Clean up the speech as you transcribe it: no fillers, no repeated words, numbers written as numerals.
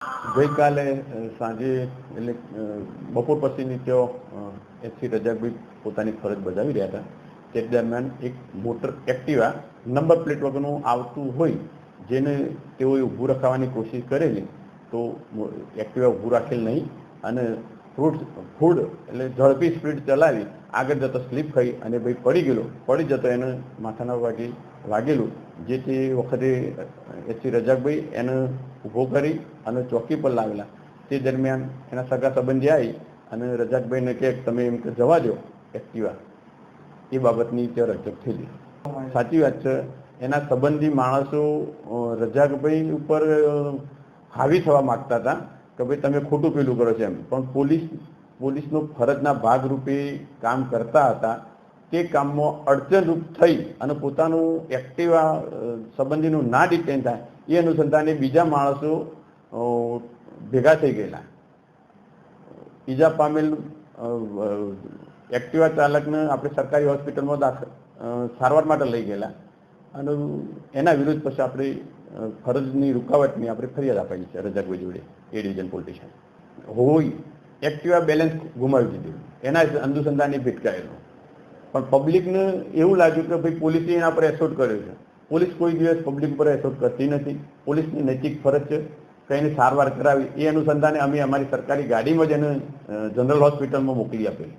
ગઈકાલે સાંજે એટલે બપોર પછીની તેઓ એસસી રજાકભાઈ પોતાની ફરજ બજાવી રહ્યા હતા. તે દરમિયાન એક મોટર એક્ટિવા નંબર પ્લેટ વગરનું આવતું હોય જેને તેઓએ ઊભું રખાવવાની કોશિશ કરેલી, તો એક્ટિવા ઊભું રાખેલ નહીં અને ફૂડ એટલે ઝડપી સ્પીડ ચલાવી આગળ જતો સ્લીપ ખાઈ અને ભાઈ પડી જતો એને માથાના વાગેલું. જે તે વખતે એસસી રજાકભાઈ એને ઊભો કરી અને ચોકી પર લાવેલા. તે દરમિયાન એના સગા સંબંધી આવી અને રજાકભાઈને કહે તમે એમ કે જવા દો એક્ટિવા, એ બાબતની ત્યાં રજૂઆત થયેલી. સાચી વાત છે. એના સંબંધી માણસો રજાકભાઈ ઉપર હાવી થવા માગતા હતા કે ભાઈ તમે ખોટું પેલું કરો છો એમ, પણ પોલીસનો ફરજના ભાગરૂપે કામ કરતા હતા. તે કામમાં અડચણરૂપ થઈ અને પોતાનું એક્ટિવા સંબંધીનું ના ડિટેન થાય એ અનુસંધાને બીજા માણસો ભેગા થઈ ગયેલા. ઈજા પામેલ એક્ટિવા ચાલકને આપણે સરકારી હોસ્પિટલમાં સારવાર માટે લઈ ગયેલા અને એના વિરુદ્ધ પછી આપણે ફરજની રૂકાવટની આપણે ફરિયાદ આપવાની છે રજાકભાઈ જોડે એ ડિવિઝન પોલીસ સ્ટેશન. હોય એક્ટિવા બેલેન્સ ગુમાવી દીધું, એના અનુસંધાને ભેટકાયેલો. પણ પબ્લિકને એવું લાગ્યું કે ભાઈ પોલીસે એના પર એસોટ કર્યો છે. પોલીસ કોઈ દિવસ પબ્લિક પર એસોટ કરતી નથી. પોલીસની નૈતિક ફરજ છે કે એને સારવાર કરાવી. એ અનુસંધાને અમે અમારી સરકારી ગાડીમાં જ એને જનરલ હોસ્પિટલમાં મોકલી આપેલી.